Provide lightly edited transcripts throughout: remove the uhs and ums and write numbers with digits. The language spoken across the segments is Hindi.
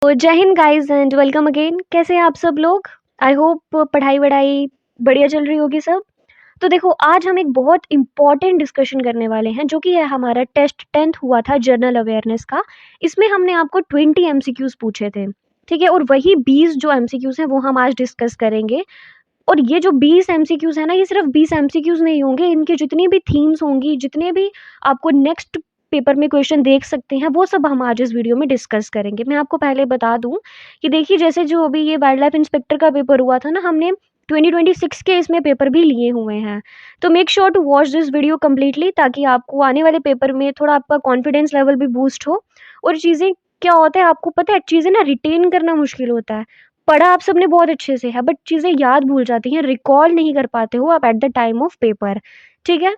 तो जय Hind guys and welcome again. कैसे हैं आप सब लोग? आई होप पढ़ाई-वढ़ाई बढ़िया चल रही होगी सब। तो देखो आज हम एक बहुत इम्पोर्टेंट डिस्कशन करने वाले हैं जो कि है हमारा टेस्ट 10th हुआ था जनरल अवेयरनेस का। इसमें हमने आपको 20 एमसीक्यूज़ पूछे थे, ठीक है? और वही 20 जो एमसीक्यूज़ हैं वो हम आज डिस्कस करेंगे। और ये जो 20 एमसीक्यूज़ है ना, ये सिर्फ़ 20 एमसीक्यूज़ नहीं होंगे, इनकी जितनी भी थीम्स होंगी, जितने भी आपको नेक्स्ट पेपर में क्वेश्चन देख सकते हैं, वो सब हम आज इस वीडियो में डिस्कस करेंगे। मैं आपको पहले बता दूँ कि देखिए जैसे जो अभी ये वाइल्ड लाइफ इंस्पेक्टर का पेपर हुआ था ना, हमने 2026 के इसमें पेपर भी लिए हुए हैं। तो make sure to watch this video completely ताकि आपको आने वाले पेपर में थोड़ा आपका कॉन्फिडेंस लेवल भी बूस्ट हो। और चीज़ें क्या होता है आपको पता है, चीज़ें ना रिटेन करना मुश्किल होता है। पढ़ा आप सबने बहुत अच्छे से है बट चीज़ें याद भूल जाती हैं, रिकॉल नहीं कर पाते हो आप at the time of paper, ठीक है?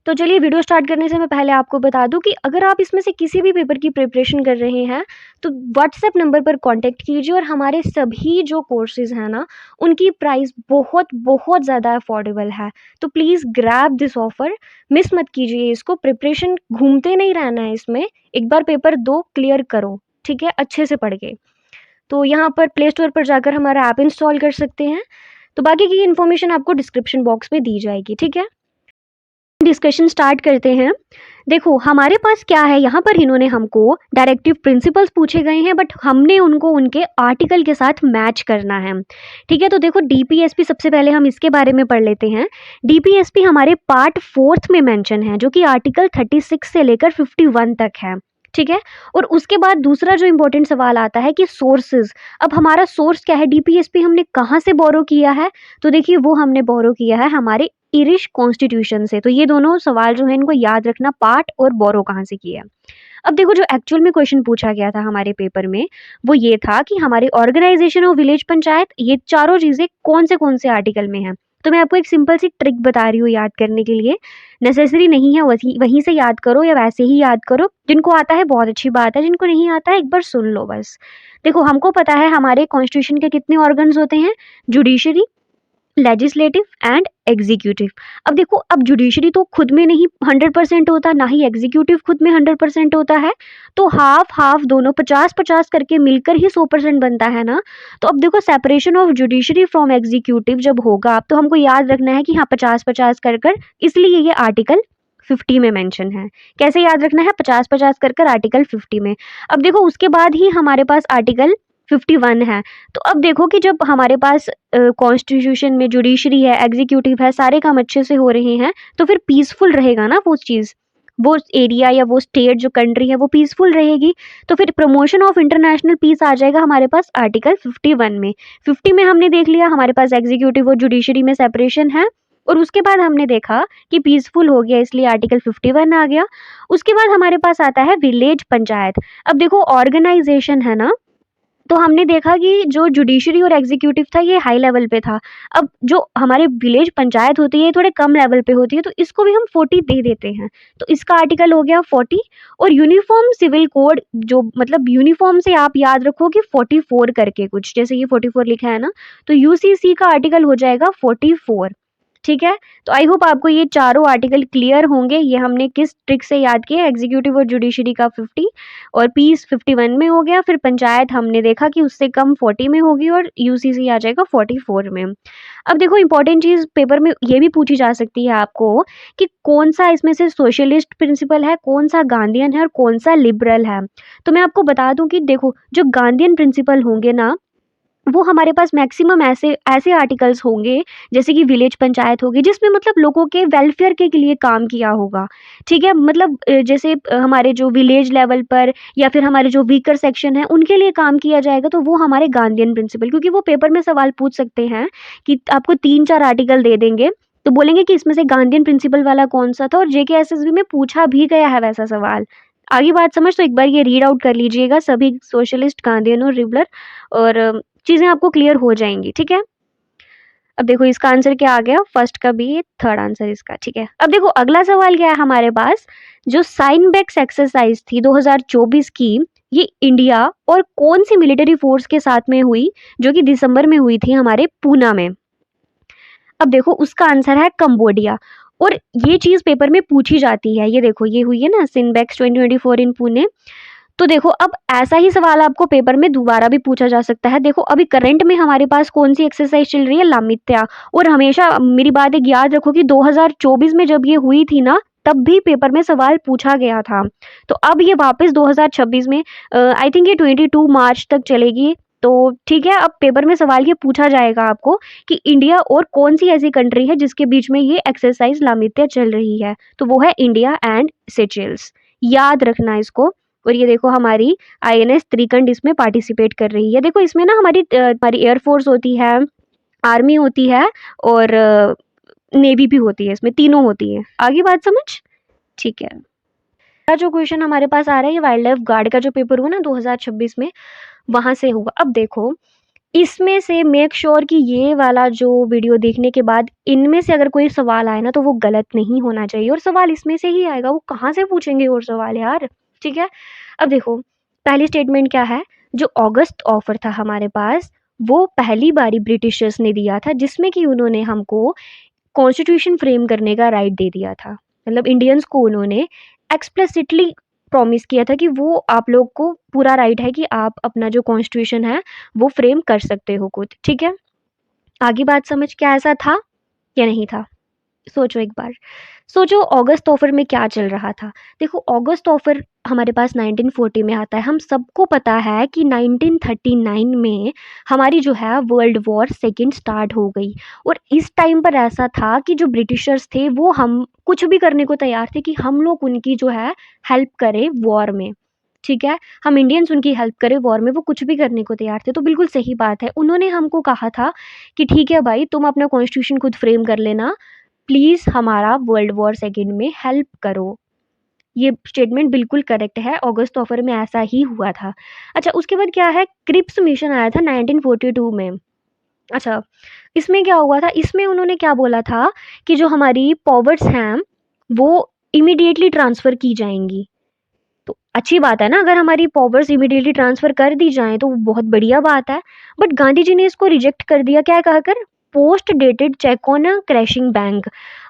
तो चलिए वीडियो स्टार्ट करने से मैं पहले आपको बता दूँ कि अगर आप इसमें से किसी भी पेपर की प्रिपरेशन कर रहे हैं, तो व्हाट्सएप नंबर पर कॉन्टैक्ट कीजिए और हमारे सभी जो कोर्सेज़ हैं ना, उनकी प्राइस बहुत ज़्यादा अफोर्डेबल है। तो please grab this offer, miss मत कीजिए इसको, प्रिपरेशन घूमते नहीं रहना है इसमें, एक बार पेपर दो, क्लियर करो, ठीक है? अच्छे से पढ़ के। तो यहाँ पर प्ले स्टोर पर जाकर हमारा ऐप इंस्टॉल कर सकते हैं। तो बाकी की इन्फॉर्मेशन आपको डिस्क्रिप्शन बॉक्स में दी जाएगी, ठीक है? डिस्कशन स्टार्ट करते हैं। देखो हमारे पास क्या है, यहाँ पर इन्होंने हमको डायरेक्टिव प्रिंसिपल्स पूछे गए हैं बट हमने उनको उनके आर्टिकल के साथ मैच करना है, ठीक है? तो देखो डीपीएसपी सबसे पहले हम इसके बारे में पढ़ लेते हैं। डीपीएसपी हमारे पार्ट 4th में मेंशन है जो कि आर्टिकल 36 से लेकर 51 तक है, ठीक है? और उसके बाद दूसरा जो इम्पोर्टेंट सवाल आता है कि सोर्सेज। अब हमारा सोर्स क्या है, डीपीएसपी हमने कहाँ से बोरो किया है? तो देखिए वो हमने बोरो किया है हमारे इरिश कॉन्स्टिट्यूशन से। तो ये दोनों सवाल जो है इनको याद रखना, पार्ट और बोरो कहाँ से किया। अब देखो जो एक्चुअल में क्वेश्चन पूछा गया था हमारे पेपर में, वो ये था कि हमारे ऑर्गेनाइजेशन ऑफ विलेज पंचायत, ये चारों चीज़ें कौन से आर्टिकल में हैं। तो मैं आपको एक सिंपल सी ट्रिक बता रही हूँ याद करने के लिए। नेसेसरी नहीं है वही वहीं से याद करो या वैसे ही याद करो। जिनको आता है बहुत अच्छी बात है, जिनको नहीं आता है एक बार सुन लो बस। देखो हमको पता है हमारे कॉन्स्टिट्यूशन के कितने ऑर्गन्स होते हैं, जुडिशरी, लेजिस्लेटिव एंड एग्जीक्यूटिव। अब देखो अब जुडिशरी तो खुद में नहीं 100% होता, ना ही एग्जीक्यूटिव खुद में 100% होता है। तो हाफ हाफ दोनों 50-50 करके मिलकर ही 100% बनता है ना। तो अब देखो separation of judiciary from executive जब होगा, अब तो हमको याद रखना है कि हाँ 50-50 कर कर, इसलिए ये आर्टिकल 50 में मेंशन है। कैसे याद रखना है, 50-50 कर कर आर्टिकल 50 में। अब देखो उसके बाद ही हमारे पास आर्टिकल 51 है। तो अब देखो कि जब हमारे पास कॉन्स्टिट्यूशन में जुडिशरी है, एग्जीक्यूटिव है, सारे काम अच्छे से हो रहे हैं, तो फिर पीसफुल रहेगा ना वो चीज़, वो एरिया या वो स्टेट जो कंट्री है वो पीसफुल रहेगी। तो फिर प्रमोशन ऑफ इंटरनेशनल पीस आ जाएगा हमारे पास आर्टिकल 51 में। 50 में हमने देख लिया हमारे पास एग्जीक्यूटिव और जुडिशरी में सेपरेशन है, और उसके बाद हमने देखा कि पीसफुल हो गया इसलिए आर्टिकल 51 आ गया। उसके बाद हमारे पास आता है विलेज पंचायत। अब देखो ऑर्गेनाइजेशन है ना, तो हमने देखा कि जो जुडिशरी और एग्जीक्यूटिव था ये हाई लेवल पे था। अब जो हमारे विलेज पंचायत होती है ये थोड़े कम लेवल पे होती है, तो इसको भी हम 40 दे देते हैं। तो इसका आर्टिकल हो गया 40। और यूनिफॉर्म सिविल कोड, जो मतलब यूनिफॉर्म से आप याद रखो कि 44 करके कुछ, जैसे ये 44 लिखा है ना, तो यूसीसी का आर्टिकल हो जाएगा 44, ठीक है? तो आई होप आपको ये चारों आर्टिकल क्लियर होंगे। ये हमने किस ट्रिक से याद किया, एग्जीक्यूटिव और जुडिशरी का 50 और पीस 51 में हो गया। फिर पंचायत हमने देखा कि उससे कम 40 में होगी और यूसीसी आ जाएगा 44 में। अब देखो इंपॉर्टेंट चीज़ पेपर में ये भी पूछी जा सकती है आपको कि कौन सा इसमें से सोशलिस्ट प्रिंसिपल है, कौन सा गांधीयन है और कौन सा लिबरल है। तो मैं आपको बता दूं कि देखो जो गांधीयन प्रिंसिपल होंगे ना, वो हमारे पास मैक्सिमम ऐसे ऐसे आर्टिकल्स होंगे, जैसे कि विलेज पंचायत होगी जिसमें मतलब लोगों के वेलफेयर के लिए काम किया होगा, ठीक है? मतलब जैसे हमारे जो विलेज लेवल पर या फिर हमारे जो वीकर सेक्शन है उनके लिए काम किया जाएगा, तो वो हमारे गांधीयन प्रिंसिपल, क्योंकि वो पेपर में सवाल पूछ सकते हैं कि आपको 3-4 आर्टिकल दे देंगे, तो बोलेंगे कि इसमें से गांधीयन प्रिंसिपल वाला कौन सा था, और जेकेएसएसबी में पूछा भी गया है वैसा सवाल। आगे बात समझ, तो एक बार ये रीड आउट कर लीजिएगा सभी सोशलिस्ट, गांधीयन और लिबरल, और चीज़ें आपको क्लियर हो जाएँगी, ठीक है? अब देखो इसका आंसर क्या आ गया, फर्स्ट का बी, थर्ड आंसर इसका, ठीक है? अब देखो अगला सवाल क्या है हमारे पास, जो साइनबेक्स एक्सरसाइज थी 2024 की, ये इंडिया और कौन सी मिलिट्री फोर्स के साथ में हुई, जो कि दिसंबर में हुई थी हमारे पूना में। अब देखो उसका आंसर है कंबोडिया। और ये चीज़ पेपर में पूछी जाती है, ये देखो ये हुई है ना सिनबेक्स 2024 इन पुणे। तो देखो अब ऐसा ही सवाल आपको पेपर में दोबारा भी पूछा जा सकता है। देखो अभी करंट में हमारे पास कौन-सी एक्सरसाइज़ चल रही है? लामित्या। और हमेशा मेरी बात एक याद रखो कि 2024 में जब ये हुई थी ना, तब भी पेपर में सवाल पूछा गया था। तो अब ये वापस 2026 में आई थिंक ये 22 मार्च तक चलेगी। तो ठीक है, अब पेपर में सवाल ये पूछा जाएगा आपको कि इंडिया और कौन-सी ऐसी कंट्री है जिसके बीच में ये एक्सरसाइज़ लामित्या चल रही है? तो वो है इंडिया एंड सेशेल्स। याद रखना इसको। और ये देखो हमारी आईएनएस त्रिकंड इसमें पार्टिसिपेट कर रही है। देखो इसमें ना हमारी एयरफोर्स होती है, आर्मी होती है और नेवी भी होती है, इसमें तीनों होती है। आगे बात समझ? ठीक है। अगला जो क्वेश्चन हमारे पास आ रहा है ये वाइल्ड लाइफ गार्ड का जो पेपर हुआ ना 2026 में, वहाँ से हुआ। अब देखो इसमें से मेक श्योर कि ये वाला जो वीडियो देखने के बाद इनमें से अगर कोई सवाल आए ना तो वो गलत नहीं होना चाहिए, और सवाल इसमें से ही आएगा, वो कहाँ से पूछेंगे और सवाल यार। ठीक है, अब देखो पहली स्टेटमेंट क्या है? जो अगस्त ऑफर था हमारे पास, वो पहली बारी ब्रिटिशर्स ने दिया था, जिसमें कि उन्होंने हमको कॉन्स्टिट्यूशन फ्रेम करने का राइट दे दिया था। मतलब इंडियंस को उन्होंने एक्सप्लिसिटली प्रॉमिस किया था कि वो आप लोग को पूरा राइट है कि आप अपना जो कॉन्स्टिट्यूशन है वो फ्रेम कर सकते हो खुद। ठीक है, आगे बात समझ, क्या ऐसा था या नहीं था? सोचो एक बार, सोचो अगस्त ऑफर में क्या चल रहा था। देखो अगस्त ऑफर हमारे पास 1940 में आता है। हम सबको पता है कि 1939 में हमारी जो है वर्ल्ड वॉर सेकेंड स्टार्ट हो गई, और इस टाइम पर ऐसा था कि जो ब्रिटिशर्स थे वो हम कुछ भी करने को तैयार थे कि हम लोग उनकी जो है हेल्प करें वॉर में। ठीक है, हम इंडियंस उनकी हेल्प करें वॉर में, वो कुछ भी करने को तैयार थे। तो बिल्कुल सही बात है, उन्होंने हमको कहा था कि ठीक है भाई, तुम अपना कॉन्स्टिट्यूशन खुद फ्रेम कर लेना, प्लीज़ हमारा वर्ल्ड वॉर सेकेंड में हेल्प करो। ये स्टेटमेंट बिल्कुल करेक्ट है, अगस्त ऑफर में ऐसा ही हुआ था। अच्छा उसके बाद क्या है, क्रिप्स मिशन आया था 1942 में। अच्छा इसमें क्या हुआ था, इसमें उन्होंने क्या बोला था कि जो हमारी पावर्स हैं वो इमीडिएटली ट्रांसफ़र की जाएंगी। तो अच्छी बात है ना, अगर हमारी पावर्स इमीडिएटली ट्रांसफ़र कर दी जाएँ तो वो बहुत बढ़िया बात है। बट गांधी जी ने इसको रिजेक्ट कर दिया, क्या कहकर? Post dated check on a crashing bank.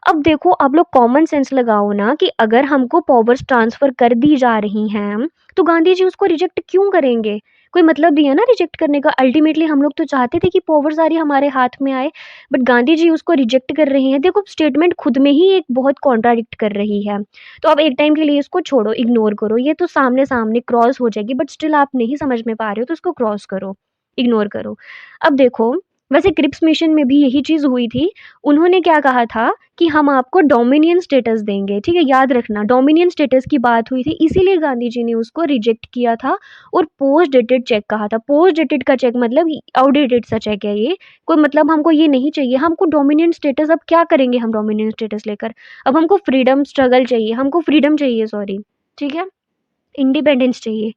अब देखो आप लोग कॉमन सेंस लगाओ ना कि अगर हमको पावर्स ट्रांसफ़र कर दी जा रही हैं, तो गांधी जी उसको रिजेक्ट क्यों करेंगे? कोई मतलब नहीं है ना रिजेक्ट करने का। अल्टीमेटली हम लोग तो चाहते थे कि पावर सारी हमारे हाथ में आए, बट गांधी जी उसको रिजेक्ट कर रहे हैं। देखो स्टेटमेंट खुद में ही एक बहुत कॉन्ट्राडिक्ट कर रही है। तो अब एक टाइम के लिए इसको छोड़ो, इग्नोर करो, ये तो सामने-सामने क्रॉस हो जाएगी, बट स्टिल आप नहीं समझ में पा रहे हो तो इसको क्रॉस करो, इग्नोर करो। अब देखो, वैसे क्रिप्स मिशन में भी यही चीज़ हुई थी। उन्होंने क्या कहा था कि हम आपको डोमिनियन स्टेटस देंगे, ठीक है? याद रखना डोमिनियन स्टेटस की बात हुई थी, इसीलिए गांधी जी ने उसको रिजेक्ट किया था और पोस्ट डेटेड चेक कहा था। पोस्ट डेटेड का चेक मतलब आउटडेटेड सा चेक है ये, कोई मतलब हमको ये नहीं चाहिए। हमको डोमिनियन स्टेटस, अब क्या करेंगे हम डोमिनियन स्टेटस लेकर? अब हमको फ्रीडम स्ट्रगल चाहिए, हमको फ्रीडम चाहिए सॉरी, ठीक है? इंडिपेंडेंस चाहिए।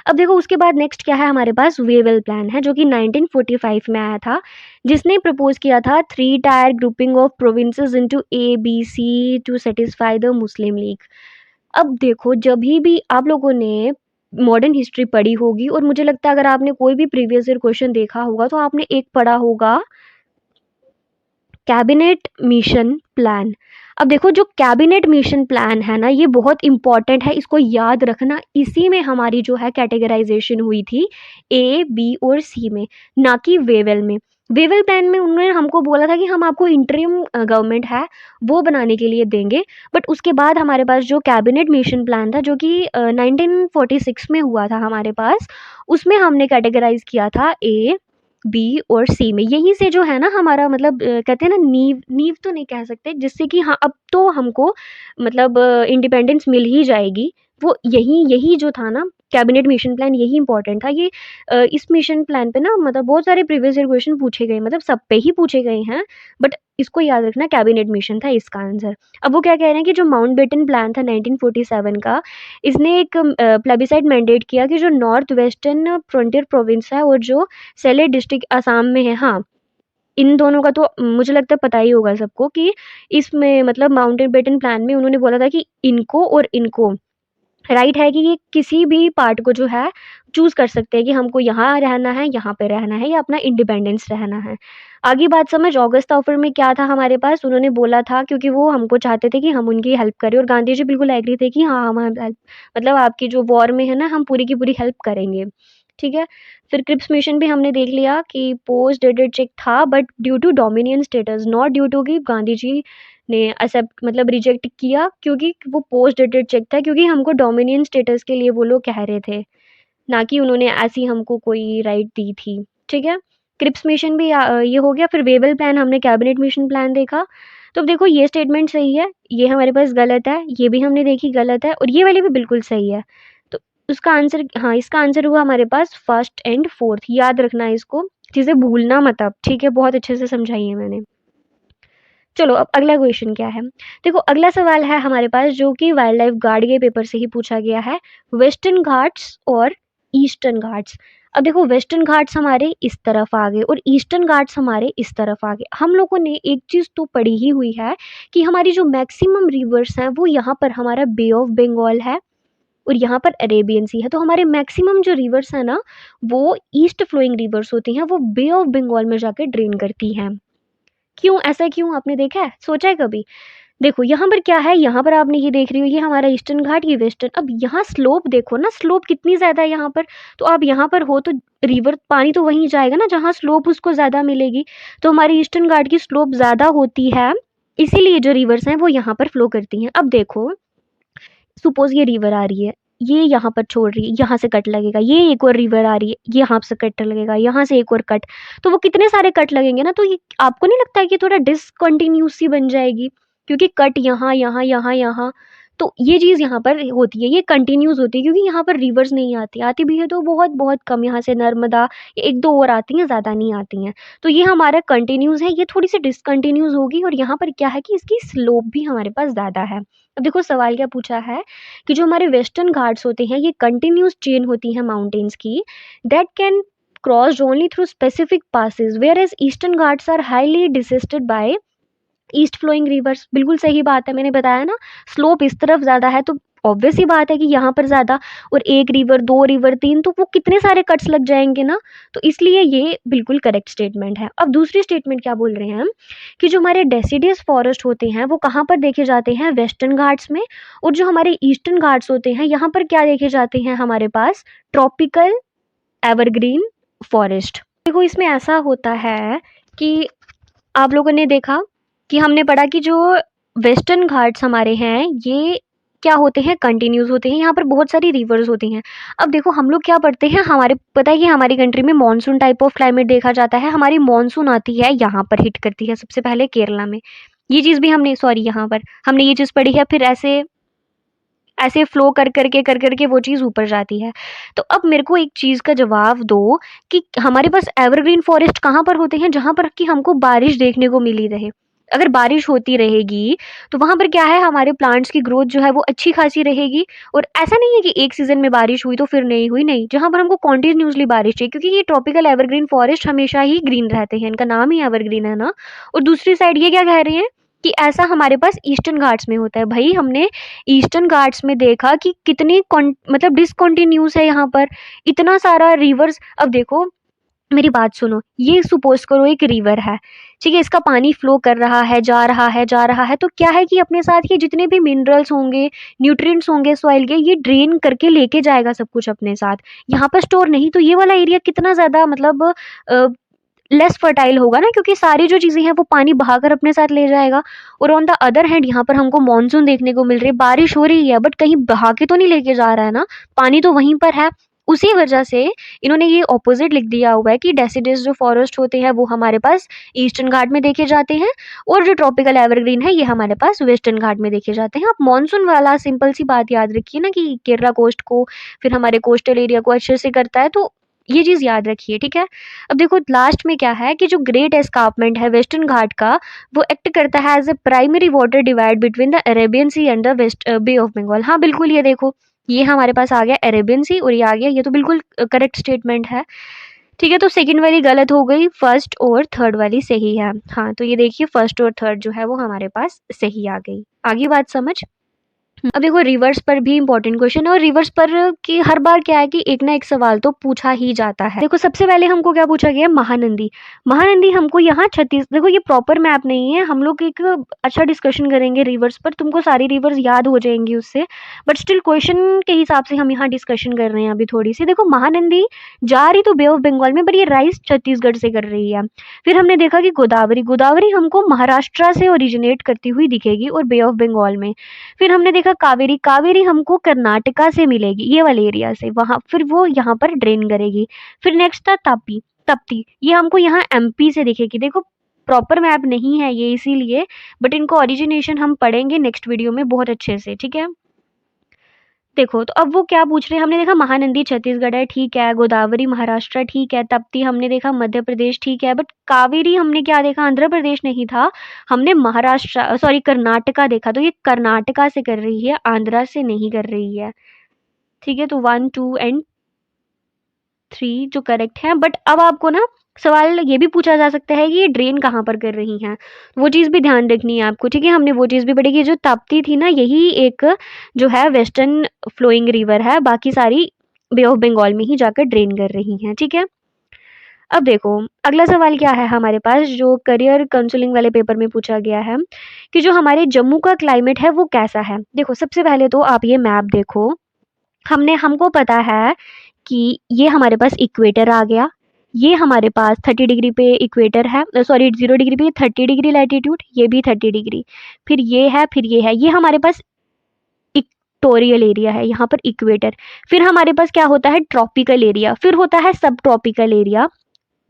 अब देखो उसके बाद नेक्स्ट क्या है हमारे पास, वेवेल प्लान है जो कि 1945 में आया था, जिसने प्रपोज़ किया था 3 tier grouping of provinces into A, B, C to satisfy the Muslim League. अब देखो जभी भी आप लोगों ने मॉडर्न हिस्ट्री पढ़ी होगी, और मुझे लगता है अगर आपने कोई भी प्रीवियस ईयर क्वेश्चन देखा होगा तो आपने एक पढ़ा होगा कैबिनेट मिशन प्लान। अब देखो जो कैबिनेट मिशन प्लान है ना, ये बहुत इंपॉर्टेंट है, इसको याद रखना। इसी में हमारी जो है कैटेगराइजेशन हुई थी ए, बी और सी में, ना कि वेवेल में। वेवेल प्लान में उन्होंने हमको बोला था कि हम आपको इंटरिम गवर्नमेंट है वो बनाने के लिए देंगे, बट उसके बाद हमारे पास जो कैबिनेट मिशन प्लान था जो कि 1946 में हुआ था हमारे पास, उसमें हमने कैटेगराइज किया था ए, बी और सी में। यहीं से जो है ना हमारा मतलब कहते हैं ना नींव, नींव तो नहीं कह सकते, जिससे कि हाँ अब तो हमको मतलब इंडिपेंडेंस मिल ही जाएगी। वो यही यही जो था ना कैबिनेट मिशन प्लान, यही इंपॉर्टेंट था। ये इस मिशन प्लान पे ना मतलब बहुत सारे प्रीवियस ईयर क्वेश्चन पूछे गए, मतलब सब पे ही पूछे गए हैं, बट इसको याद रखना कैबिनेट मिशन था इसका आंसर। अब वो क्या कह रहे हैं कि जो माउंटबेटन प्लान था 1947 का, इसने एक प्लेबिसाइड मैंडेट किया कि जो नॉर्थ वेस्टर्न फ्रंटियर प्रोविंस है और जो सेलेट डिस्ट्रिक्ट असम में है, हाँ, इन दोनों का तो मुझे लगता है पता ही होगा सबको कि इसमें मतलब माउंटेन बेटन प्लान में उन्होंने बोला था कि इनको और इनको राइट है कि ये किसी भी पार्ट को जो है चूज़ कर सकते हैं कि हमको यहाँ रहना है, यहाँ पे रहना है या अपना इंडिपेंडेंस रहना है। आगे बात समझ, ऑगस्ट ऑफर में क्या था हमारे पास, उन्होंने बोला था क्योंकि वो हमको चाहते थे कि हम उनकी हेल्प करें और गांधी जी बिल्कुल एग्री थे कि हाँ, हम हेल्प मतलब आपकी जो वॉर में है ना, हम पूरी की पूरी हेल्प करेंगे। ठीक है? फिर क्रिप्स मिशन भी हमने देख लिया कि पोस्ट डेटेड चेक था but due to dominion status, not due to कि गांधी जी ने एक्सेप्ट मतलब रिजेक्ट किया, क्योंकि वो पोस्ट डेटेड चेक था, क्योंकि हमको डोमिनियन स्टेटस के लिए वो लोग कह रहे थे, ना कि उन्होंने ऐसी हमको कोई राइट दी थी। ठीक है? क्रिप्स मिशन भी ये हो गया। फिर वेबल प्लान हमने कैबिनेट मिशन प्लान देखा। तो अब देखो ये स्टेटमेंट सही है, ये हमारे पास गलत है, ये भी हमने देखी गलत है और ये वाली भी बिल्कुल सही है। तो उसका आंसर, हाँ, इसका आंसर हुआ हमारे पास फर्स्ट एंड फोर्थ। याद रखना है इसको, चीज़ें भूलना मत अब, ठीक है? बहुत अच्छे से समझाई है मैंने। चलो अब अगला क्वेश्चन क्या है? देखो अगला सवाल है हमारे पास जो कि वाइल्ड लाइफ गार्ड के पेपर से ही पूछा गया है, वेस्टर्न घाट्स और ईस्टर्न घाट्स। अब देखो वेस्टर्न घाट्स हमारे इस तरफ आ गए और ईस्टर्न घाट्स हमारे इस तरफ आ गए। हम लोगों ने एक चीज़ तो पढ़ी ही हुई है कि हमारी जो मैक्सिमम रिवर्स हैं वो यहाँ पर हमारा बे ऑफ बंगाल है और यहाँ पर अरेबियन सी है। तो हमारे मैक्सिमम जो रिवर्स हैं ना, वो ईस्ट फ्लोइंग रिवर्स होती हैं, वो बे ऑफ बंगाल में जाके ड्रेन करती हैं। क्यों, ऐसा क्यों, आपने देखा है, सोचा है कभी? देखो यहाँ पर क्या है, यहाँ पर आपने ये देख रही हो, ये हमारा ईस्टर्न घाट, ये वेस्टर्न। अब यहाँ स्लोप देखो ना, स्लोप कितनी ज़्यादा है यहाँ पर। तो आप यहाँ पर हो तो रिवर पानी तो वहीं जाएगा ना जहाँ स्लोप उसको ज़्यादा मिलेगी। तो हमारी ईस्टर्न घाट की स्लोप ज़्यादा होती है, इसीलिए जो रिवर्स हैं वो यहाँ पर फ्लो करती हैं। अब देखो सपोज ये रिवर आ रही है, ये यहाँ पर छोड़ रही है, यहाँ से कट लगेगा, ये एक और रिवर आ रही है, ये यहाँ से कट लगेगा, यहाँ से एक और कट। तो वो कितने सारे कट लगेंगे ना, तो ये आपको नहीं लगता है कि थोड़ा डिसकंटिन्यूस सी बन जाएगी, क्योंकि कट यहाँ यहाँ यहाँ यहाँ। तो ये चीज़ यहाँ पर होती है, ये कंटिन्यूस होती है, क्योंकि यहाँ पर रिवर्स नहीं आती, आती भी है तो बहुत बहुत कम, यहाँ से नर्मदा एक दो और आती हैं, ज़्यादा नहीं आती हैं। तो ये हमारा कंटिन्यूस है, ये थोड़ी सी डिसकंटिन्यूस होगी और यहाँ पर क्या है कि इसकी स्लोप भी हमारे पास ज़्यादा है। अब देखो सवाल क्या पूछा है कि जो हमारे वेस्टर्न घाट्स होते हैं ये कंटिन्यूस चेन होती है माउंटेन्स की, that can crossed only through specific passes, whereas Eastern Ghats are highly dissected by east flowing rivers. बिल्कुल सही बात है, मैंने बताया ना, स्लोप इस तरफ ज़्यादा है तो ऑब्वियस ही बात है कि यहाँ पर ज़्यादा, और एक रिवर, दो रिवर, तीन, तो वो कितने सारे कट्स लग जाएंगे ना। तो इसलिए ये बिल्कुल करेक्ट स्टेटमेंट है। अब दूसरी स्टेटमेंट क्या बोल रहे हैं हम, कि जो हमारे डेसिडियस फॉरेस्ट होते हैं वो कहाँ पर देखे जाते हैं, वेस्टर्न घाट्स में। और जो हमारे ईस्टर्न घाट्स होते हैं यहाँ पर क्या देखे जाते हैं हमारे पास, ट्रॉपिकल एवरग्रीन फॉरेस्ट। देखो इसमें ऐसा होता है कि आप लोगों ने देखा कि हमने पढ़ा कि जो वेस्टर्न घाट्स हमारे हैं ये क्या होते हैं, कंटिन्यूस होते हैं, यहाँ पर बहुत सारी रिवर्स होती हैं। अब देखो हम लोग क्या पढ़ते हैं, हमारे पता है कि हमारी कंट्री में मॉनसून टाइप ऑफ क्लाइमेट देखा जाता है। हमारी मॉनसून आती है यहाँ पर, हिट करती है सबसे पहले केरला में। ये चीज़ भी हमने, सॉरी, यहाँ पर हमने ये चीज़ पढ़ी है। फिर ऐसे ऐसे फ्लो कर करके वो चीज़ ऊपर जाती है। तो अब मेरे को एक चीज़ का जवाब दो कि हमारे पास एवरग्रीन फॉरेस्ट कहाँ पर होते हैं, जहाँ पर कि हमको बारिश देखने को मिली रहे। अगर बारिश होती रहेगी तो वहाँ पर क्या है, हमारे प्लांट्स की ग्रोथ जो है वो अच्छी खासी रहेगी। और ऐसा नहीं है कि एक सीज़न में बारिश हुई तो फिर नहीं हुई, नहीं, जहाँ पर हमको कॉन्टिन्यूसली बारिश चाहिए, क्योंकि ये ट्रॉपिकल एवरग्रीन फॉरेस्ट हमेशा ही ग्रीन रहते हैं, इनका नाम ही एवरग्रीन है ना। और दूसरी साइड ये क्या कह रहे हैं कि ऐसा हमारे पास ईस्टर्न घाट्स में होता है। भाई हमने ईस्टर्न घाट्स में देखा कि कितनी मतलब डिसकंटिन्यूस है यहाँ पर, इतना सारा रिवर्स। अब देखो मेरी बात सुनो, ये सपोज करो एक रिवर है, ठीक है, इसका पानी फ्लो कर रहा है, जा रहा है, जा रहा है, तो क्या है कि अपने साथ ये जितने भी मिनरल्स होंगे, न्यूट्रिएंट्स होंगे सॉइल के, ये ड्रेन करके लेके जाएगा सब कुछ अपने साथ, यहाँ पर स्टोर नहीं। तो ये वाला एरिया कितना ज़्यादा मतलब लेस फर्टाइल होगा ना, क्योंकि सारी जो चीज़ें हैं वो पानी बहाकर अपने साथ ले जाएगा। और ऑन द अदर हैंड यहाँ पर हमको मानसून देखने को मिल रही है, बारिश हो रही है बट कहीं बहा के तो नहीं लेके जा रहा है ना, पानी तो वहीं पर है। उसी वजह से इन्होंने ये ऑपोजिट लिख दिया हुआ है कि डेसिडस जो फॉरेस्ट होते हैं वो हमारे पास ईस्टर्न घाट में देखे जाते हैं, और जो ट्रॉपिकल एवरग्रीन है ये हमारे पास वेस्टर्न घाट में देखे जाते हैं। आप मानसून वाला सिंपल सी बात याद रखिए ना कि केरला कोस्ट को, फिर हमारे कोस्टल एरिया को अच्छे से करता है, तो ये चीज़ याद रखिए, ठीक है। अब देखो लास्ट में क्या है कि जो ग्रेट एस्कार्पमेंट है वेस्टर्न घाट का, वो एक्ट करता है as a primary water divide between the Arabian sea and the west bay of Bengal. हाँ बिल्कुल, ये देखो ये हमारे पास आ गया अरेबियन सी और ये आ गया, ये तो बिल्कुल करेक्ट स्टेटमेंट है। ठीक है, तो सेकंड वाली गलत हो गई, फर्स्ट और थर्ड वाली सही है। हाँ तो ये देखिए फर्स्ट और थर्ड जो है वो हमारे पास सही आ गई। आगे बात समझ। अब देखो रिवर्स पर भी इम्पोर्टेंट क्वेश्चन है और रिवर्स पर कि हर बार क्या है कि एक ना एक सवाल तो पूछा ही जाता है। देखो सबसे पहले हमको क्या पूछा गया, महानंदी। महानंदी हमको यहाँ छत्तीस, देखो ये प्रॉपर मैप नहीं है, हम लोग एक अच्छा डिस्कशन करेंगे रिवर्स पर, तुमको सारी रिवर्स याद हो जाएंगी उससे, बट स्टिल क्वेश्चन के हिसाब से हम यहाँ डिस्कशन कर रहे हैं अभी थोड़ी सी। देखो महानंदी जा रही तो बे ऑफ बंगाल में, बट ये राइस छत्तीसगढ़ से कर रही है। फिर हमने देखा कि गोदावरी, गोदावरी हमको महाराष्ट्र से ओरिजिनेट करती हुई दिखेगी और बे ऑफ बंगाल में। फिर हमने देखा कावेरी, कावेरी हमको कर्नाटका से मिलेगी, ये वाले एरिया से, वहां फिर वो यहाँ पर ड्रेन करेगी। फिर नेक्स्ट था तापी, तप्ती, ये हमको यहाँ एमपी से दिखेगी। देखो प्रॉपर मैप नहीं है ये इसीलिए, बट इनको ओरिजिनेशन हम पढ़ेंगे नेक्स्ट वीडियो में बहुत अच्छे से, ठीक है। देखो तो अब वो क्या पूछ रहे हैं, हमने देखा महानंदी छत्तीसगढ़ है, ठीक है, गोदावरी महाराष्ट्र, ठीक है, तप्ती हमने देखा मध्य प्रदेश, ठीक है, बट कावेरी हमने क्या देखा, आंध्र प्रदेश नहीं था, हमने महाराष्ट्र सॉरी कर्नाटका देखा, तो ये कर्नाटका से कर रही है, आंध्रा से नहीं कर रही है, ठीक है। तो 1 2 एंड 3 जो करेक्ट है। बट अब आपको ना सवाल ये भी पूछा जा सकता है कि ये ड्रेन कहाँ पर कर रही हैं, वो चीज़ भी ध्यान रखनी है आपको, ठीक है। हमने वो चीज़ भी पढ़ी कि जो ताप्ती थी ना, यही एक जो है वेस्टर्न फ्लोइंग रिवर है, बाकी सारी बे ऑफ बंगाल में ही जाकर ड्रेन कर रही हैं, ठीक है। अब देखो अगला सवाल क्या है हमारे पास, जो करियर काउंसलिंग वाले पेपर में पूछा गया है कि जो हमारे जम्मू का क्लाइमेट है वो कैसा है। देखो सबसे पहले तो आप ये मैप देखो, हमको पता है कि ये हमारे पास इक्वेटर आ गया, ये हमारे पास 30 डिग्री पे इक्वेटर है, सॉरी 0 डिग्री पे 30 डिग्री लैटिट्यूड, ये भी 30 डिग्री, फिर ये है, फिर ये है, ये हमारे पास इक्वेटोरियल एरिया है, यहाँ पर इक्वेटर। फिर हमारे पास क्या होता है, ट्रॉपिकल एरिया, फिर होता है सब ट्रॉपिकल एरिया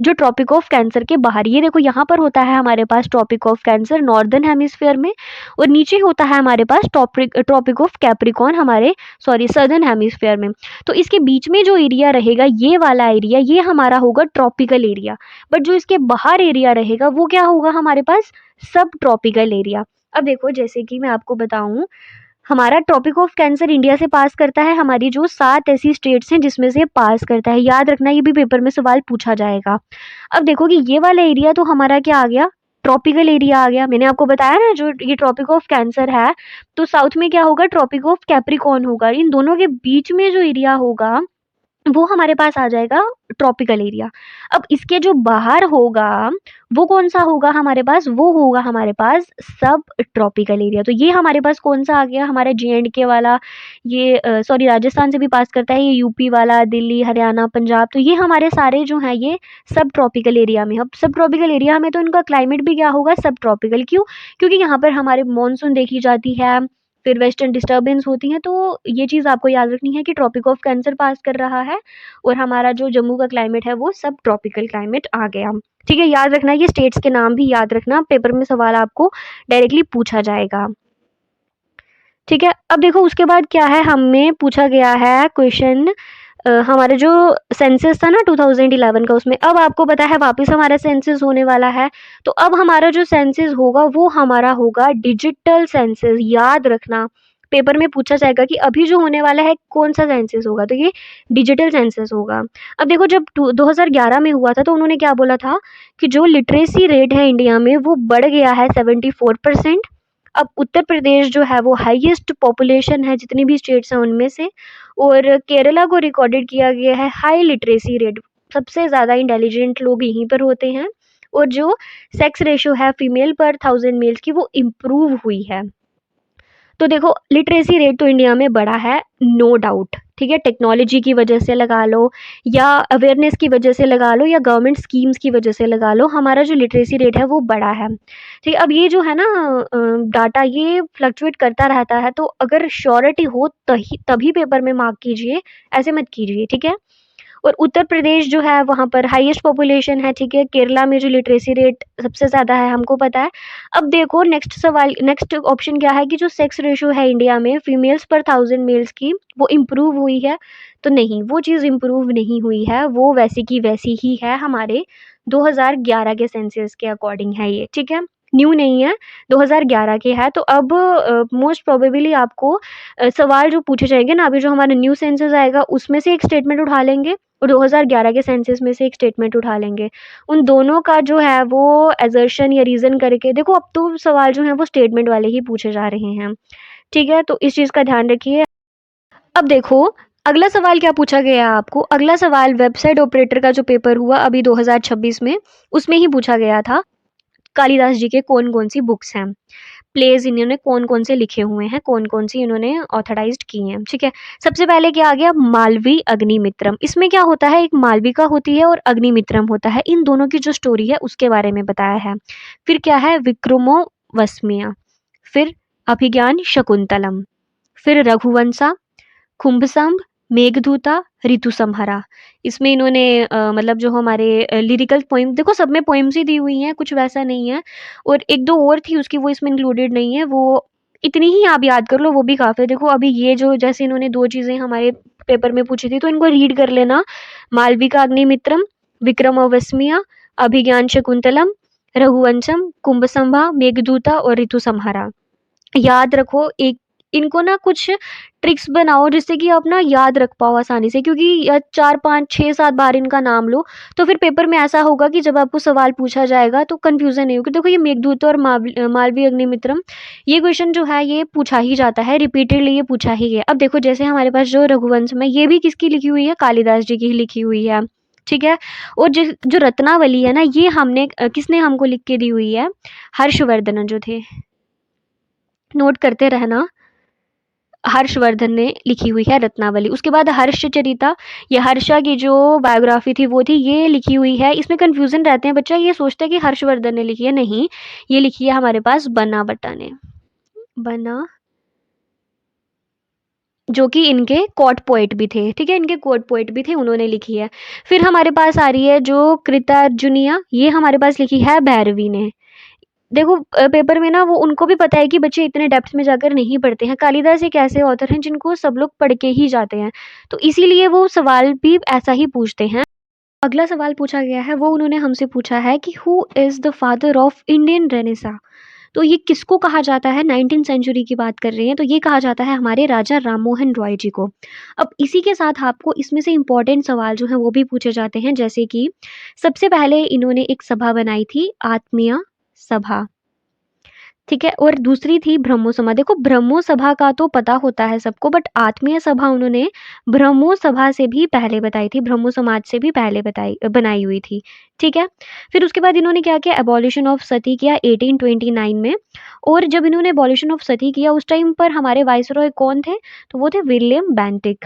जो ट्रॉपिक ऑफ कैंसर के बाहर, ये देखो यहाँ पर होता है हमारे पास Tropic of Cancer northern hemisphere में, और नीचे होता है हमारे पास ट्रॉपिक ऑफ कैप्रिकॉन हमारे सॉरी सदर्न हेमिस्फीयर में। तो इसके बीच में जो एरिया रहेगा, ये वाला एरिया, ये हमारा होगा ट्रॉपिकल एरिया, बट जो इसके बाहर एरिया रहेगा वो क्या होगा हमारे पास, सब ट्रॉपिकल एरिया। अब देखो जैसे कि मैं आपको बताऊं, हमारा ट्रॉपिक ऑफ कैंसर इंडिया से पास करता है, हमारी जो 7 ऐसी स्टेट्स हैं जिसमें से पास करता है, याद रखना ये भी पेपर में सवाल पूछा जाएगा। अब देखो कि ये वाला एरिया तो हमारा क्या आ गया, ट्रॉपिकल एरिया आ गया। मैंने आपको बताया ना जो ये ट्रॉपिक ऑफ कैंसर है, तो साउथ में क्या होगा, ट्रॉपिक ऑफ कैप्रिकॉर्न होगा, इन दोनों के बीच में जो एरिया होगा वो हमारे पास आ जाएगा ट्रॉपिकल एरिया। अब इसके जो बाहर होगा वो कौन सा होगा हमारे पास, वो होगा हमारे पास सब ट्रॉपिकल एरिया। तो ये हमारे पास कौन सा आ गया, हमारा जे&के वाला, ये सॉरी राजस्थान से भी पास करता है, ये यूपी वाला, दिल्ली, हरियाणा, पंजाब, तो ये हमारे सारे जो हैं ये सब ट्रॉपिकल एरिया में। अब सब ट्रॉपिकल एरिया में तो इनका क्लाइमेट भी क्या होगा, सब ट्रॉपिकल, क्यों, क्योंकि यहाँ पर हमारे मानसून देखी जाती है, फिर वेस्टर्न डिस्टर्बेंस होती हैं, तो ये चीज़ आपको याद रखनी है कि ट्रॉपिक ऑफ कैंसर पास कर रहा है, और हमारा जो जम्मू का क्लाइमेट है वो सब ट्रॉपिकल क्लाइमेट आ गया, ठीक है। याद रखना, ये स्टेट्स के नाम भी याद रखना, पेपर में सवाल आपको डायरेक्टली पूछा जाएगा, ठीक है। अब देखो उसके बाद क्या है, हमें पूछा गया है क्वेश्चन, हमारा जो सेंसस था ना 2011 का, उसमें अब आपको पता है वापस हमारा सेंसस होने वाला है, तो अब हमारा जो सेंसस होगा वो हमारा होगा डिजिटल सेंसस। याद रखना पेपर में पूछा जाएगा कि अभी जो होने वाला है कौन सा सेंसस होगा, तो ये डिजिटल सेंसस होगा। अब देखो जब 2011 में हुआ था तो उन्होंने क्या बोला था कि जो लिटरेसी रेट है इंडिया में वो बढ़ गया है 74%। अब उत्तर प्रदेश जो है वो हाईएस्ट पॉपुलेशन है जितनी भी स्टेट्स हैं उनमें से, और केरला को रिकॉर्डेड किया गया है हाई लिटरेसी रेट, सबसे ज़्यादा इंटेलिजेंट लोग यहीं पर होते हैं, और जो सेक्स रेशो है फीमेल पर 1000 मेल्स की वो इम्प्रूव हुई है। तो देखो लिटरेसी रेट तो इंडिया में बढ़ा है, नो डाउट, ठीक है, टेक्नोलॉजी की वजह से लगा लो, या अवेयरनेस की वजह से लगा लो, या गवर्नमेंट स्कीम्स की वजह से लगा लो, हमारा जो लिटरेसी रेट है वो बढ़ा है, ठीक है। अब ये जो है ना डाटा ये फ्लक्चुएट करता रहता है, तो अगर श्योरिटी हो तभी पेपर में मार्क कीजिए, ऐसे मत कीजिए, ठीक है। और उत्तर प्रदेश जो है वहाँ पर हाईएस्ट पॉपुलेशन है, ठीक है। केरला में जो लिटरेसी रेट सबसे ज़्यादा है हमको पता है। अब देखो नेक्स्ट सवाल, नेक्स्ट ऑप्शन क्या है कि जो सेक्स रेशो है इंडिया में फीमेल्स पर 1000 मेल्स की वो इम्प्रूव हुई है, तो नहीं, वो चीज़ इम्प्रूव नहीं हुई है, वो वैसी की वैसी ही है, हमारे 2011 के सेंसस के अकॉर्डिंग है ये, ठीक है, न्यू नहीं है, 2011 के है। तो अब मोस्ट प्रोबेबली आपको सवाल जो पूछे जाएंगे ना, अभी जो हमारा न्यू सेंसस आएगा उसमें से एक स्टेटमेंट उठा लेंगे, और 2011 के सेंसस में से एक स्टेटमेंट उठा लेंगे, उन दोनों का जो है वो एजर्शन या रीज़न करके देखो, अब तो सवाल जो है वो स्टेटमेंट वाले ही पूछे जा रहे हैं, ठीक है? तो इस चीज़ का ध्यान रखिए। अब देखो, अगला सवाल क्या पूछा गया है आपको? अगला सवाल वेबसाइट ऑपरेटर का जो पेपर हुआ अभी 2026 में, उसमें ही पूछा गया था, कालिदास जी के कौन-कौन सी बुक्स हैं? प्लेज़ इन्होंने कौन-कौन से लिखे हुए हैं, कौन-कौन सी इन्होंने ऑथराइज़्ड की हैं, ठीक है? सबसे पहले क्या आ गया? मालवी अग्निमित्रम। इसमें क्या होता है, एक मालविका होती है और अग्निमित्रम होता है। इन दोनों की जो स्टोरी है उसके बारे में बताया है। फिर क्या है? विक्रमोर्वशीय, फिर अभिज्ञान शकुंतलम, फिर रघुवंशा, कुंभसंभ, मेघदूता, ऋतुसंहारा। इसमें इन्होंने मतलब जो हमारे लिरिकल पोएम, देखो सब में पोएम्स ही दी हुई हैं, कुछ वैसा नहीं है। और 1-2 और थी उसकी, वो इसमें इंक्लूडेड नहीं है, वो इतनी ही आप याद कर लो वो भी काफ़ी है। देखो अभी ये जो जैसे इन्होंने 2 चीज़ें हमारे पेपर में पूछी थी तो इनको रीड कर लेना। मालविका अग्निमित्रम, विक्रमोर्वशीय, अभिज्ञान शकुंतलम, रघुवंशम, कुंभसंभा, मेघदूता और ऋतुसंहारा। याद रखो, एक इनको ना कुछ ट्रिक्स बनाओ जिससे कि आप ना याद रख पाओ आसानी से, क्योंकि 4 5 6 7 बार इनका नाम लो तो फिर पेपर में ऐसा होगा कि जब आपको सवाल पूछा जाएगा तो कंफ्यूजन नहीं होगी। देखो ये मेघदूत और मालवी अग्निमित्रम, ये क्वेश्चन जो है ये पूछा ही जाता है, रिपीटेडली ये पूछा ही गया। अब देखो जैसे हमारे पास जो रघुवंश में, ये भी किसकी लिखी हुई है? कालिदास जी की ही लिखी हुई है, ठीक है? और जो रत्नावली है ना, ये हमने किसने हमको लिख के दी हुई है? हर्षवर्धन जो थे, नोट करते रहना। हर्षवर्धन ने लिखी हुई है रत्नावली। उसके बाद हर्षचरिता, ये हर्षा की जो बायोग्राफी थी वो थी, ये लिखी हुई है। इसमें कन्फ्यूज़न रहते हैं, बच्चा ये सोचता है कि हर्षवर्धन ने लिखी है, नहीं, ये लिखी है हमारे पास बनावटा ने। बना, जो कि इनके कोर्ट पोएट भी थे, ठीक है? इनके कोर्ट पोएट भी थे, उन्होंने लिखी है। फिर हमारे पास आ रही है जो कृतार्जुनिया, ये हमारे पास लिखी है भैरवी ने। देखो पेपर में ना वो उनको भी पता है कि बच्चे इतने डेप्थ में जाकर नहीं पढ़ते हैं। कालिदास एक ऐसे ऑथर हैं जिनको सब लोग पढ़ के ही जाते हैं, तो इसीलिए वो सवाल भी ऐसा ही पूछते हैं। अगला सवाल पूछा गया है, वो उन्होंने हमसे पूछा है कि who is the father of Indian renaissance? तो ये किसको कहा जाता है? 19th सेंचुरी की बात कर रहे हैं, तो ये कहा जाता है हमारे राजा राममोहन रॉय जी को। अब इसी के साथ आपको इसमें से इम्पोर्टेंट सवाल जो हैं वो भी पूछे जाते हैं, जैसे कि सबसे पहले इन्होंने एक सभा बनाई थी, आत्मीय सभा। ठीक है? और दूसरी थी ब्रह्मो सभा। देखो ब्रह्मो सभा का तो पता होता है सबको, बट आत्मीय सभा उन्होंने ब्रह्मो सभा से भी पहले बताई थी, ब्रह्मो समाज से भी पहले बनाई हुई थी। ठीक है? फिर उसके बाद इन्होंने क्या किया? एबॉलिशन ऑफ सती किया 1829 में। और जब इन्होंने एबॉलिशन ऑफ सती किया उस टाइम पर हमारे वाइसरॉय कौन थे? तो वो थे विलियम बेंटिक।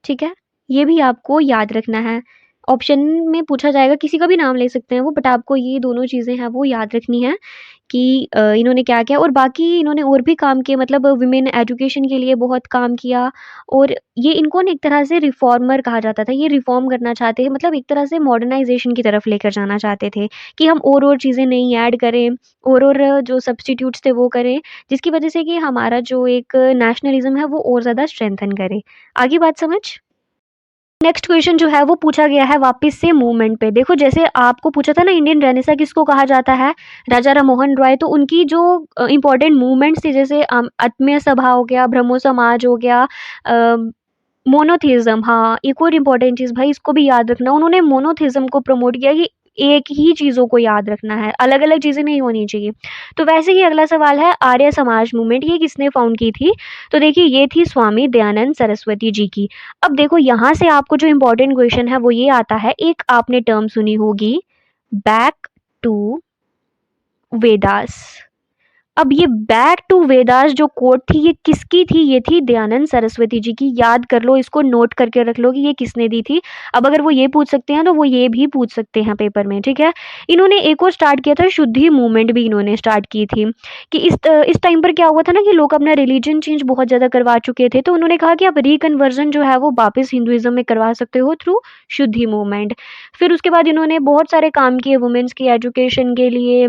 ठीक है? ये भी आपको याद रखना है। ऑप्शन में पूछा जाएगा, किसी का भी नाम ले सकते हैं वो, बट आपको ये दोनों चीज़ें हैं वो याद रखनी है कि इन्होंने क्या किया। और बाकी इन्होंने और भी काम किए, मतलब वुमेन एजुकेशन के लिए बहुत काम किया। और ये इनको ना एक तरह से रिफॉर्मर कहा जाता था, ये रिफॉर्म करना चाहते हैं, मतलब एक तरह से मॉडर्नाइज़ेशन की तरफ लेकर जाना चाहते थे कि हम और चीज़ें नई ऐड करें, और जो सब्स्टिट्यूट्स थे वो करें, जिसकी वजह से कि हमारा जो एक नेशनलिज़्म है वो और ज़्यादा स्ट्रेंथन करे। आगे बात समझ? नेक्स्ट क्वेश्चन जो है वो पूछा गया है वापस से मूवमेंट पे। देखो जैसे आपको पूछा था ना इंडियन रेनेसां किसको कहा जाता है? राजा राममोहन रॉय। तो उनकी जो इम्पोर्टेंट मूवमेंट्स थी, जैसे आत्मीय सभा हो गया, ब्रह्मो समाज हो गया, मोनोथिज़्म, हाँ, एक और इम्पोर्टेंट चीज़ भाई इसको भी याद रखना, उन्होंने मोनोथिज़्म को प्रमोट किया कि एक ही चीज़ों को याद रखना है, अलग-अलग चीज़ें नहीं होनी चाहिए। तो वैसे ही अगला सवाल है, आर्य समाज मूवमेंट ये किसने फाउंड की थी? तो देखिए ये थी स्वामी दयानंद सरस्वती जी की। अब देखो यहाँ से आपको जो इम्पोर्टेंट क्वेश्चन है वो ये आता है, एक आपने टर्म सुनी होगी, बैक टू वेदास। अब ये बैक टू वेदास जो कोट थी ये किसकी थी? ये थी दयानंद सरस्वती जी की। याद कर लो, इसको नोट करके रख लो कि ये किसने दी थी। अब अगर वो ये पूछ सकते हैं तो वो ये भी पूछ सकते हैं पेपर में, ठीक है? इन्होंने एक और स्टार्ट किया था, शुद्धि मूवमेंट भी इन्होंने स्टार्ट की थी कि इस टाइम पर क्या हुआ था ना कि लोग अपना रिलीजन चेंज बहुत ज़्यादा करवा चुके थे, तो उन्होंने कहा कि आप रिकन्वर्जन जो है वो वापस हिंदुइज्म में करवा सकते हो थ्रू शुद्धि मूवमेंट। फिर उसके बाद इन्होंने बहुत सारे काम किए वुमेन्स की एजुकेशन के लिए,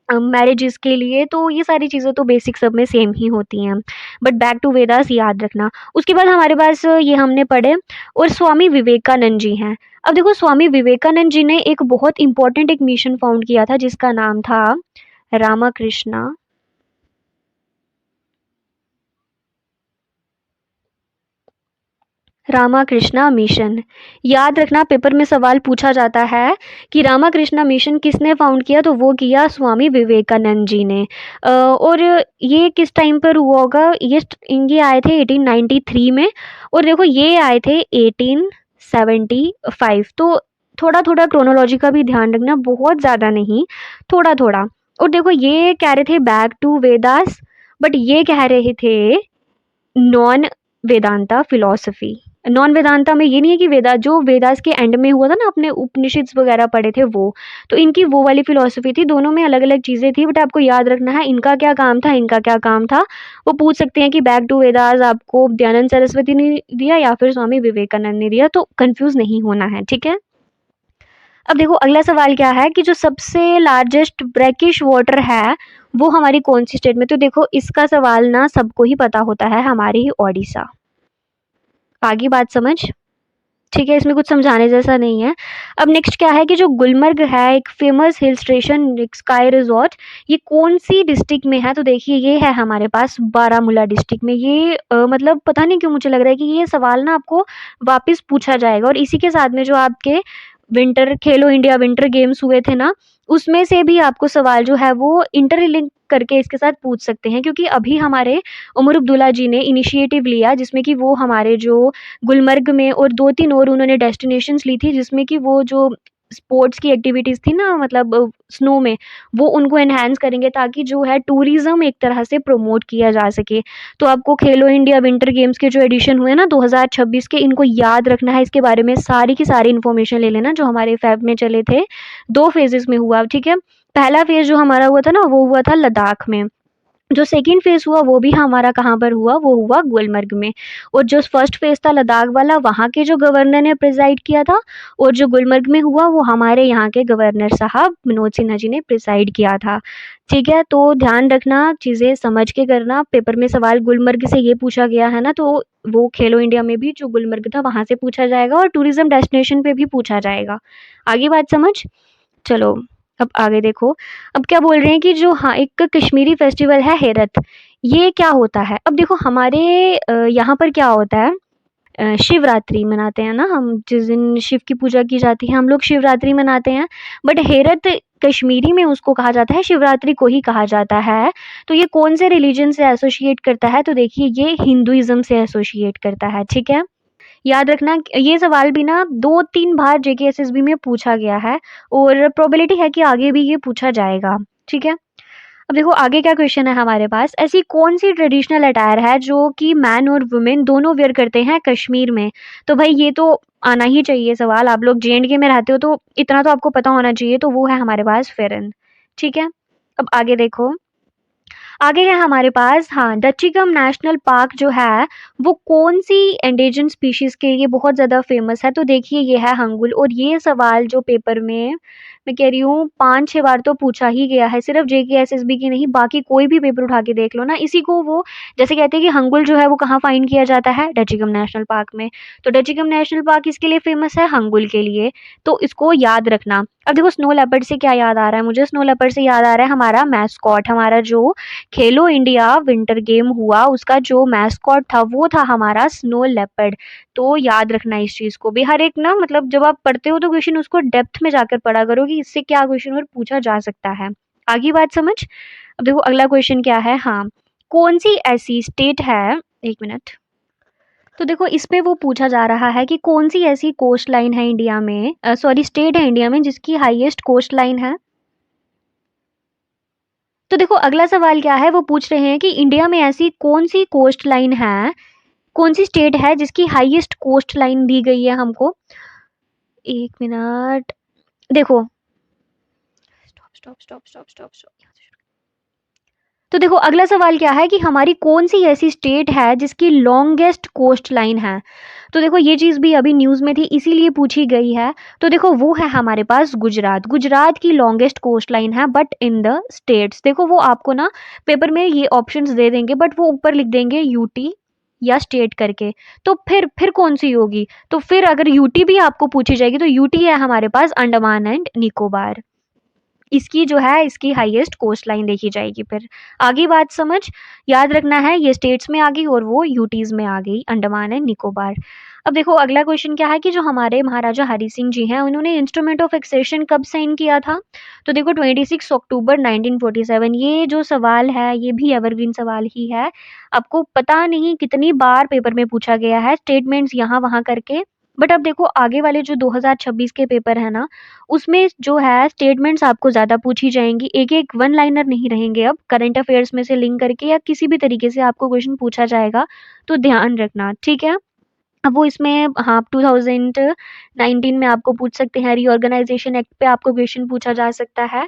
मैरिजेस के लिए, तो ये सारी चीज़ें तो बेसिक सब में सेम ही होती हैं, बट बैक टू वेदास याद रखना। उसके बाद हमारे पास ये हमने पढ़े, और स्वामी विवेकानंद जी हैं। अब देखो स्वामी विवेकानंद जी ने एक बहुत इंपॉर्टेंट एक मिशन फाउंड किया था जिसका नाम था रामाकृष्णा रामाकृष्णा मिशन। याद रखना पेपर में सवाल पूछा जाता है कि रामाकृष्णा मिशन किसने फाउंड किया, तो वो किया स्वामी विवेकानंद जी ने। और ये किस टाइम पर हुआ होगा, ये आए थे 1893 में, और देखो ये आए थे 1875। तो थोड़ा थोड़ा क्रोनोलॉजी का भी ध्यान रखना, बहुत ज़्यादा नहीं, थोड़ा थोड़ा। और देखो ये कह रहे थे बैक टू वेदास, बट ये कह रहे थे non Vedanta philosophy. Non Vedanta में ये नहीं है कि वेदा जो वेदास के एंड में हुआ था ना, अपने उपनिषद्स वगैरह पढ़े थे वो, तो इनकी वो वाली फिलॉसफी थी। दोनों में अलग अलग चीज़ें थी, बट आपको याद रखना है इनका क्या काम था, इनका क्या काम था। वो पूछ सकते हैं कि बैक टू वेदास आपको दयानंद सरस्वती ने दिया या फिर स्वामी विवेकानंद ने दिया, तो कंफ्यूज नहीं होना है, ठीक है। अब देखो अगला सवाल क्या है कि जो सबसे लार्जेस्ट ब्रैकिश वाटर है वो हमारी कौन सी स्टेट में, तो देखो इसका सवाल ना सबको ही पता होता है, हमारी ही ओडिशा। आगे बात समझ, ठीक है, इसमें कुछ समझाने जैसा नहीं है। अब नेक्स्ट क्या है कि जो गुलमर्ग है एक फेमस हिल स्टेशन, एक स्काई रिजॉर्ट, ये कौन सी डिस्ट्रिक्ट में है, तो देखिए ये है हमारे पास बारामूला डिस्ट्रिक्ट में। ये मतलब पता नहीं क्यों मुझे लग रहा है कि ये सवाल ना आपको वापस पूछा जाएगा, और इसी के साथ में जो आपके विंटर खेलो इंडिया विंटर गेम्स हुए थे ना, उसमें से भी आपको सवाल जो है वो इंटरलिंक करके इसके साथ पूछ सकते हैं, क्योंकि अभी हमारे उमर अब्दुल्ला जी ने इनिशिएटिव लिया जिसमें कि वो हमारे जो गुलमर्ग में और 2-3 और उन्होंने डेस्टिनेशंस ली थी, जिसमें कि वो जो स्पोर्ट्स की एक्टिविटीज़ थी ना, मतलब स्नो में, वो उनको एनहांस करेंगे ताकि जो है टूरिज़्म एक तरह से प्रमोट किया जा सके। तो आपको खेलो इंडिया विंटर गेम्स के जो एडिशन हुए ना 2026 के, इनको याद रखना है, इसके बारे में सारी की सारी इन्फॉर्मेशन ले लेना जो हमारे फ़ेब में चले थे। 2 फ़ेज़ेज़ में हुआ, ठीक है। पहला फ़ेज़ जो हमारा हुआ था ना, वो हुआ था लद्दाख में। जो सेकंड फेज़ हुआ वो भी हमारा कहाँ पर हुआ, वो हुआ गुलमर्ग में। और जो फर्स्ट फेज़ था लद्दाख वाला, वहाँ के जो गवर्नर ने प्रिसाइड किया था, और जो गुलमर्ग में हुआ वो हमारे यहाँ के गवर्नर साहब मनोज सिन्हा जी ने प्रिसाइड किया था, ठीक है। तो ध्यान रखना, चीज़ें समझ के करना। पेपर में सवाल गुलमर्ग से ये पूछा गया है ना, तो वो खेलो इंडिया में भी जो गुलमर्ग था वहाँ से पूछा जाएगा, और टूरिज़्म डेस्टिनेशन पे भी पूछा जाएगा। आगे बात समझ, चलो अब आगे देखो। अब क्या बोल रहे हैं कि जो हाँ, एक कश्मीरी फेस्टिवल है हेरत, ये क्या होता है? अब देखो हमारे यहाँ पर क्या होता है, शिवरात्रि मनाते हैं ना हम, जिस दिन शिव की पूजा की जाती है हम लोग शिवरात्रि मनाते हैं। बट हेरत कश्मीरी में उसको कहा जाता है, शिवरात्रि को ही कहा जाता है। तो ये कौन से रिलीजन से एसोसिएट करता है, तो देखिए ये हिंदुइज्म से एसोसिएट करता है, ठीक है। याद रखना ये सवाल भी ना 2-3 बार जेकेएसएसबी में पूछा गया है, और प्रोबेबिलिटी है कि आगे भी ये पूछा जाएगा, ठीक है। अब देखो आगे क्या क्वेश्चन है हमारे पास, ऐसी कौन सी ट्रेडिशनल अटायर है जो कि मैन और वुमेन दोनों वेयर करते हैं कश्मीर में, तो भाई ये तो आना ही चाहिए सवाल, आप लोग जेएंडके में रहते हो तो इतना तो आपको पता होना चाहिए, तो वो है हमारे पास फेरन, ठीक है। अब आगे देखो, आगे है हमारे पास हाँ, डचिगम नेशनल पार्क जो है वो कौन सी एंडेजन स्पीशीज के लिए बहुत ज़्यादा फेमस है, तो देखिए ये है हंगुल। और ये सवाल जो पेपर में मैं कह रही हूँ 5-6 बार तो पूछा ही गया है, सिर्फ जेकेएसएसबी की नहीं, बाकी कोई भी पेपर उठा के देख लो ना, इसी को वो जैसे कहते हैं कि हंगुल जो है वो कहाँ फाइंड किया जाता है, डचिगम नेशनल पार्क में। तो डचिगम नेशनल पार्क इसके लिए फेमस है, हंगुल के लिए, तो इसको याद रखना। अब देखो स्नो लेपर्ड से क्या याद आ रहा है मुझे, स्नो लेपर्ड से याद आ रहा है हमारा मैस्कॉट, हमारा जो खेलो इंडिया विंटर गेम हुआ उसका जो मैस्कॉट था वो था हमारा स्नो लेपर्ड। तो याद रखना इस चीज को भी, हर एक ना मतलब जब आप पढ़ते हो तो क्वेश्चन उसको डेप्थ में जाकर पढ़ा करो कि इससे क्या क्वेश्चन और पूछा जा सकता है। आगे बात समझ। अब देखो अगला क्वेश्चन क्या है, हाँ, कौन सी ऐसी स्टेट है, एक मिनट, तो देखो इसमें वो पूछा जा रहा है कि कौन सी ऐसी कोस्ट लाइन है इंडिया में, सॉरी स्टेट है इंडिया में जिसकी हाईएस्ट कोस्ट लाइन है। तो देखो अगला सवाल क्या है, वो पूछ रहे हैं कि इंडिया में ऐसी कौन सी कोस्ट लाइन है, कौन सी स्टेट है जिसकी हाईएस्ट कोस्ट लाइन दी गई है हमको। एक मिनट, देखो stop stop stop stop stop stop, तो देखो अगला सवाल क्या है कि हमारी कौन सी ऐसी स्टेट है जिसकी लॉन्गेस्ट कोस्ट लाइन है। तो देखो ये चीज़ भी अभी न्यूज़ में थी इसीलिए पूछी गई है। तो देखो वो है हमारे पास गुजरात, गुजरात की लॉन्गेस्ट कोस्ट लाइन है, बट इन द स्टेट्स देखो वो आपको ना पेपर में ये ऑप्शंस दे देंगे, बट वो ऊपर लिख देंगे यूटी या स्टेट करके। तो फिर कौन सी होगी, तो फिर अगर यूटी भी आपको पूछी जाएगी तो यूटी है हमारे पास अंडमान एंड निकोबार, इसकी जो है इसकी हाईएस्ट कोस्ट लाइन देखी जाएगी। फिर आगे बात समझ, याद रखना है ये स्टेट्स में आ गई और वो यूटीज में आ गई, अंडमान एंड निकोबार। अब देखो अगला क्वेश्चन क्या है कि जो हमारे महाराजा हरि सिंह जी हैं, उन्होंने इंस्ट्रूमेंट ऑफ एक्सेशन कब साइन किया था? तो देखो 26 अक्टूबर 1947। ये जो सवाल है, ये भी एवरग्रीन सवाल ही है। आपको पता नहीं कितनी बार पेपर में पूछा गया है, स्टेटमेंट्स यहाँ-वहाँ करके। बट अब देखो आगे वाले जो 2026 के पेपर है ना, उसमें जो है स्टेटमेंट्स आपको ज़्यादा पूछी जाएँगी। एक-एक वन लाइनर नहीं रहेंगे अब, करंट अफेयर्स में से लिंक करके या किसी भी तरीके से आपको क्वेश्चन पूछा जाएगा, तो ध्यान रखना, ठीक है? अब वो इसमें हाँ, 2019 में आपको पूछ सकते हैं, रीऑर्गेनाइज़ेशन एक्ट पे आपको क्वेश्चन पूछा जा सकता है,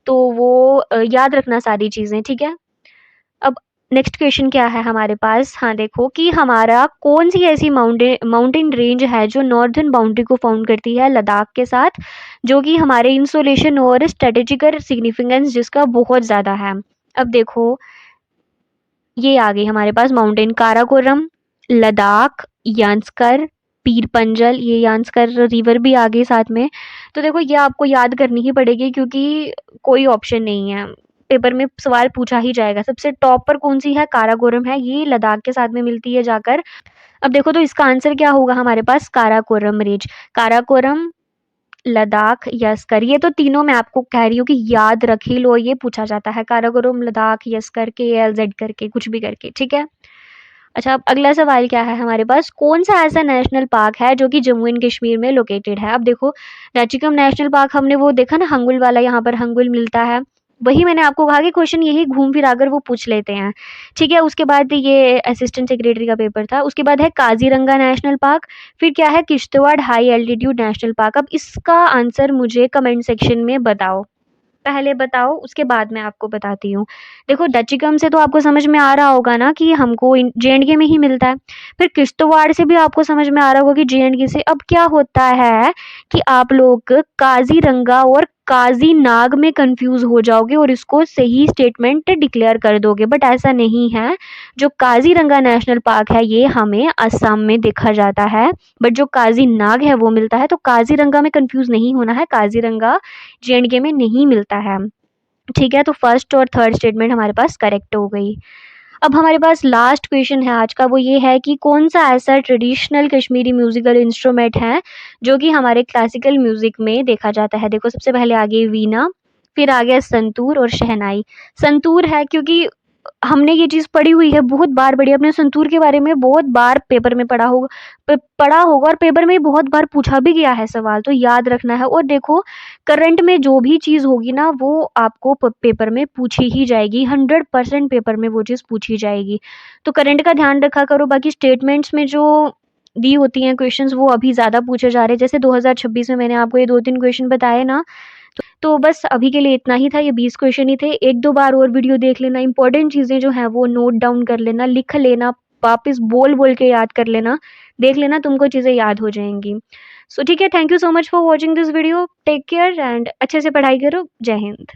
तो वो याद रखना सारी चीज़ें, ठीक है? अब नेक्स्ट क्वेश्चन क्या है हमारे पास? हाँ, देखो कि हमारा कौन-सी ऐसी माउंटेन रेंज है जो नॉर्दर्न बाउंड्री को फाउंड करती है लद्दाख के साथ, जो कि हमारे इंसुलेशन और स्ट्रैटेजिक सिग्निफिकेंस जिसका बहुत ज़्यादा है। अब देखो ये आ गई हमारे पास माउंटेन काराकोरम, लद्दाख, यान्स्कर, पीर पंजल, ये यान्स्कर रिवर भी आ गई साथ में। तो देखो ये आपको याद करनी ही पड़ेगी क्योंकि कोई ऑप्शन नहीं है। पेपर में सवाल पूछा ही जाएगा। सबसे टॉप पर कौन-सी है? काराकोरम है, ये लद्दाख के साथ में मिलती है जाकर। अब देखो तो इसका आंसर क्या होगा हमारे पास? काराकोरम रेंज। काराकोरम, लद्दाख, यस्कर, ये तो तीनों मैं आपको कह रही हूँ कि याद रख ही लो, ये पूछा जाता है। काराकोरम, लद्दाख, यस्कर, KLZ करके, कुछ भी करके, ठीक है? अच्छा, अब अगला सवाल क्या है हमारे पास? कौन-सा ऐसा नेशनल पार्क है जो कि जम्मू एंड कश्मीर में लोकेटेड है? अब देखो रैचिकम नेशनल पार्क हमने वो देखा ना, हंगुल वाला, यहाँ पर हंगुल मिलता है। वही मैंने आपको कहा कि क्वेश्चन यही घूम फिरा कर वो पूछ लेते हैं, ठीक है? उसके बाद ये असिस्टेंट सेक्रेटरी का पेपर था। उसके बाद है काज़ीरंगा नेशनल पार्क, फिर क्या है Kishtwar high altitude national park. अब इसका आंसर मुझे कमेंट सेक्शन में बताओ। पहले बताओ, उसके बाद मैं आपको बताती हूँ। देखो डचीकम से तो आपको समझ में आ रहा होगा ना कि हमको इन JNK में ही मिलता है। फिर किश्तवाड़ से भी आपको समझ में आ रहा होगा कि JNK से। अब क्या होता है कि आप लोग काज़ीरंगा और काज़ीनाग में कन्फ्यूज़ हो जाओगे और इसको सही स्टेटमेंट डिक्लेयर कर दोगे, बट ऐसा नहीं है। जो काज़ीरंगा नेशनल पार्क है ये हमें असम में देखा जाता है, बट जो काज़ीनाग है वो मिलता है। तो काज़ीरंगा में कन्फ्यूज़ नहीं होना है, काज़ीरंगा JNK में नहीं मिलता है, ठीक है? तो फर्स्ट और थर्ड स्टेटमेंट हमारे पास करेक्ट हो गई। अब हमारे पास लास्ट क्वेश्चन है आज का, वो ये है कि कौन-सा ऐसा ट्रेडिशनल कश्मीरी म्यूज़िकल इंस्ट्रूमेंट है, जो कि हमारे क्लासिकल म्यूज़िक में देखा जाता है? देखो सबसे पहले आ गई वीणा, फिर आ गया संतूर और शहनाई। संतूर है क्योंकि हमने ये चीज़ पढ़ी हुई है, बहुत बार पढ़ी है। अपने संतूर के बारे में बहुत बार पेपर में पढ़ा होगा और पेपर में बहुत बार पूछा भी गया है सवाल, तो याद रखना है। और देखो करंट में जो भी चीज़ होगी ना वो आपको पेपर में पूछी ही जाएगी, 100% पेपर में वो चीज़ पूछी जाएगी। तो करंट का ध्यान रखा करो। बाकी स्टेटमेंट्स में जो दी होती हैं क्वेश्चंस वो अभी ज़्यादा पूछे जा रहे हैं। जैसे 2026 में मैंने आपको ये 2-3 क्वेश्चन बताए ना, तो बस अभी के लिए इतना ही था। ये 20 क्वेश्चन ही थे। 1-2 बार और वीडियो देख लेना, इंपॉर्टेंट चीज़ें जो हैं वो नोट डाउन कर लेना, लिख लेना, वापस बोल-बोल के याद कर लेना, देख लेना, तुमको चीज़ें याद हो जाएँगी। सो ठीक है, thank you so much for watching this video. Take care and अच्छे से पढ़ाई करो। जय हिंद।